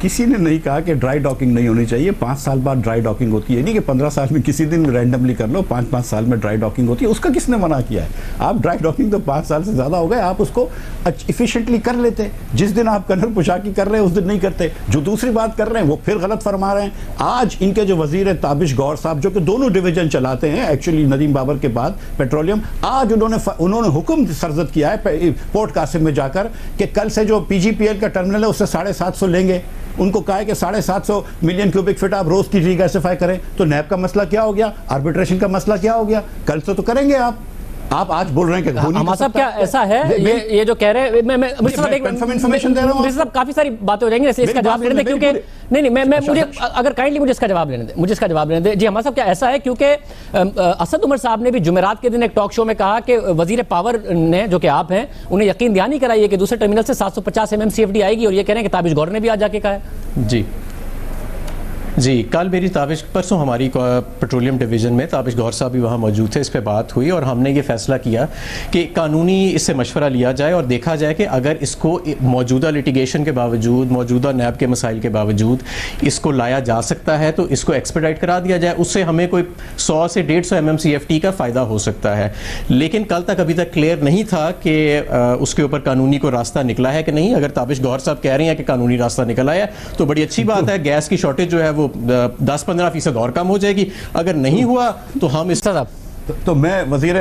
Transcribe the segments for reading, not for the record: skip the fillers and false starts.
किसी ने नहीं कहा कि ड्राई डॉकिंग नहीं होनी चाहिए। 5 साल बाद ड्राई डॉकिंग होती है, नहीं कि 15 साल में किसी दिन रैंडमली कर लो, 5-5 साल में ड्राई डॉकिंग होती है। उसका किसने मना किया है? आप ड्राई डॉकिंग तो 5 साल से ज़्यादा हो गए, आप उसको इफिशिएंटली कर लेते। जिस दिन आप कनर पोशाकी कर रहे हैं उस दिन नहीं करते। जो दूसरी बात कर रहे हैं वो फिर गलत फरमा रहे हैं। आज इनके जो वजीर है ताबिश गौर साहब, जो कि दोनों डिवीजन चलाते हैं एक्चुअली नदीम बाबर के बाद पेट्रोलियम, आज उन्होंने हुक्म सरजद किया है पोर्ट कासिम में जाकर कि कल से जो पीजीपीएल का टर्मिनल है उससे 750 लेंगे। उनको कहा है कि 750 मिलियन क्यूबिक फीट आप रोज की रीगैसिफाई करें। तो नैब का मसला क्या हो गया? आर्बिट्रेशन का मसला क्या हो गया? कल से तो करेंगे आप आज बोल रहे हैं कि हमारा साहब क्या ऐसा है? ये जो कह रहे हैं, मैं इन्फॉर्मेशन दे रहा हूं। साहब काफी सारी बातें हो जाएंगी, इसका जवाब लेने दें, क्योंकि नहीं मैं मुझे अगर काइंडली मुझे इसका जवाब लेने दें। जी हमारा साहब क्या ऐसा है, क्योंकि असद उमर साहब ने भी जुमेरात के दिन एक टॉक शो में कहा कि वजीर पावर ने, जो कि आप हैं, उन्हें यकीन दहानी कराई है कि दूसरे टर्मिनल से 750 MMCFD आएगी, और ये कह रहे हैं कि ताबिश गौर ने भी आज जाके कहा है। जी कल मेरी परसों हमारी पेट्रोलियम डिवीज़न में ताबिश गौर साहब भी वहाँ मौजूद थे। इस पे बात हुई और हमने ये फैसला किया कि कानूनी इससे मशवरा लिया जाए और देखा जाए कि अगर इसको मौजूदा लिटिगेशन के बावजूद, मौजूदा नैब के मसाइल के बावजूद इसको लाया जा सकता है तो इसको एक्सपेडाइट करा दिया जाए। उससे हमें कोई 100 से 150 MMCFD का फ़ायदा हो सकता है। लेकिन कल तक अभी तक क्लियर नहीं था कि उसके ऊपर कानूनी कोई रास्ता निकला है कि नहीं। अगर ताबिश गौर साहब कह रहे हैं कि कानूनी रास्ता निकल आया तो बड़ी अच्छी बात है। गैस की शॉर्टेज जो है वो 10-15% और कम हो जाएगी। अगर नहीं हुआ तो हम इस तो मैं वज़ीर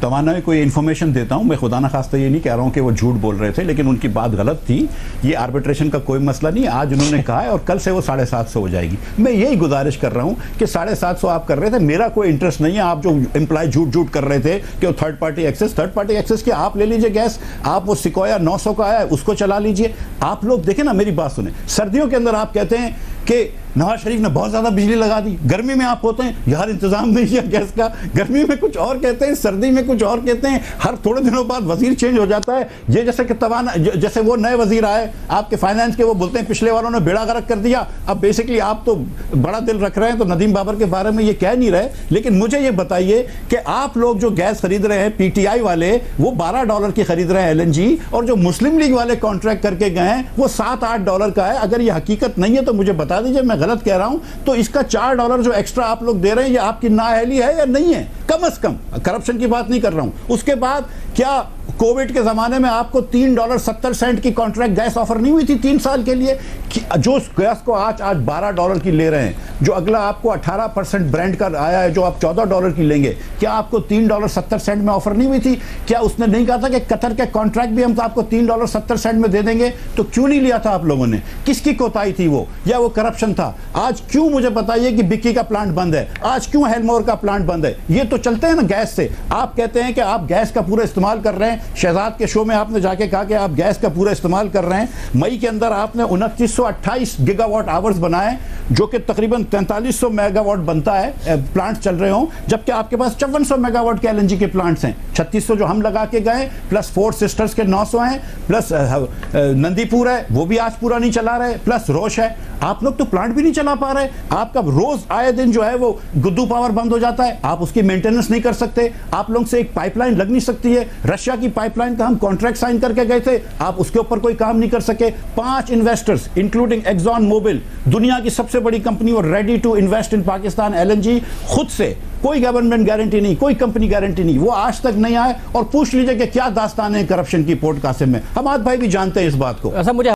तवानाई को ये इन्फॉर्मेशन देता हूँ। मैं खुदा न खास्ता ये नहीं कह रहा हूँ कि वो झूठ बोल रहे थे, लेकिन उनकी बात गलत थी। ये आर्बिट्रेशन का कोई मसला नहीं, आज उन्होंने कहा है और कल से वो 750 हो जाएगी। मैं यही गुजारिश कर रहा हूँ कि 750 आप कर रहे थे, मेरा कोई इंटरेस्ट नहीं है। आप जो एम्प्लॉय झूठ कर रहे थे कि वो थर्ड पार्टी एक्सेस की, आप ले लीजिए गैस। आप वो सिकोया 900 का आया उसको चला लीजिए। आप लोग देखें ना, मेरी बात सुने। सर्दियों के अंदर आप कहते हैं कि नवाज शरीफ ने बहुत ज़्यादा बिजली लगा दी। गर्मी में आप होते हैं यार इंतजाम नहीं किया गैस का। गर्मी में कुछ और कहते हैं, सर्दी में कुछ और कहते हैं। हर थोड़े दिनों बाद वजीर चेंज हो जाता है। ये जैसे कि जैसे वो नए वजीर आए आपके फाइनेंस के, वो बोलते हैं पिछले वालों ने बेड़ा गर्क कर दिया। अब बेसिकली आप तो बड़ा दिल रख रहे हैं तो नदीम बाबर के बारे में ये कह नहीं रहे। लेकिन मुझे ये बताइए कि आप लोग जो गैस खरीद रहे हैं, PTI वाले वो $12 की खरीद रहे हैं LNG, और जो मुस्लिम लीग वाले कॉन्ट्रैक्ट करके गए हैं वो $7-8 का है। अगर ये हकीकत नहीं है तो मुझे बता दीजिए, मैं गलत कह रहा हूं तो इसका $4 जो एक्स्ट्रा आप लोग दे रहे हैं ये आपकी नाअहली है या नहीं है? कम से कम करप्शन की बात नहीं कर रहा हूं। उसके बाद क्या कोविड के ज़माने में आपको $3.70 की कॉन्ट्रैक्ट गैस ऑफर नहीं हुई थी 3 साल के लिए? जो गैस को आज $12 की ले रहे हैं, जो अगला आपको 18% ब्रांड का आया है जो आप $14 की लेंगे, क्या आपको $3.70 में ऑफर नहीं हुई थी? क्या उसने नहीं कहा था कि कतर के कॉन्ट्रैक्ट भी हम तो आपको $3.70 में दे देंगे? तो क्यों नहीं लिया था आप लोगों ने? किसकी कोताही थी वो, या वो करप्शन था? आज क्यों मुझे बताइए कि बिक्की का प्लांट बंद है, आज क्यों हेलमोर का प्लांट बंद है? ये तो चलते हैं ना गैस से। आप कहते हैं कि आप गैस का पूरा इस्तेमाल कर रहे हैं। शहजाद के शो में आपने जाके कहा कि आप गैस का पूरा इस्तेमाल कर रहे हैं। मई के अंदर आपने 2928 गीगावाट आवर्स बनाए, जो कि तकरीबन 4300 मेगावाट बनता है प्लांट चल रहे हों, जबकि आपके पास 5400 मेगावाट के LNG के प्लांट्स हैं। 3600 जो हम लगा के गए, प्लस 4 सिस्टर्स के 900 हैं, प्लस नंदीपुर है वो भी आज पूरा नहीं चला रहे, प्लस रोश है। आप लोग तो प्लांट भी नहीं चला पा रहे। आपका रोज आए दिन जो है वो गुद्दू पावर बंद हो जाता है, आप उसकी मेंटेनेंस नहीं कर सकते। आप लोग से एक पाइपलाइन लग नहीं सकती है। रशिया की पाइपलाइन का हम कॉन्ट्रैक्ट साइन करके गए थे, आप उसके ऊपर कोई काम नहीं कर सके। 5 इन्वेस्टर्स इंक्लूडिंग एक्सॉन मोबिल, दुनिया की सबसे बड़ी कंपनी, और ready to invest in Pakistan LNG, खुद से कोई गवर्नमेंट गारंटी नहीं, कोई कंपनी गारंटी नहीं, वो आज तक नहीं आए। और पूछ लीजिए कि क्या दास्तान है करप्शन की पोर्ट कासिम में। हमाद भाई भी जानते हैं इस बात को। मुझे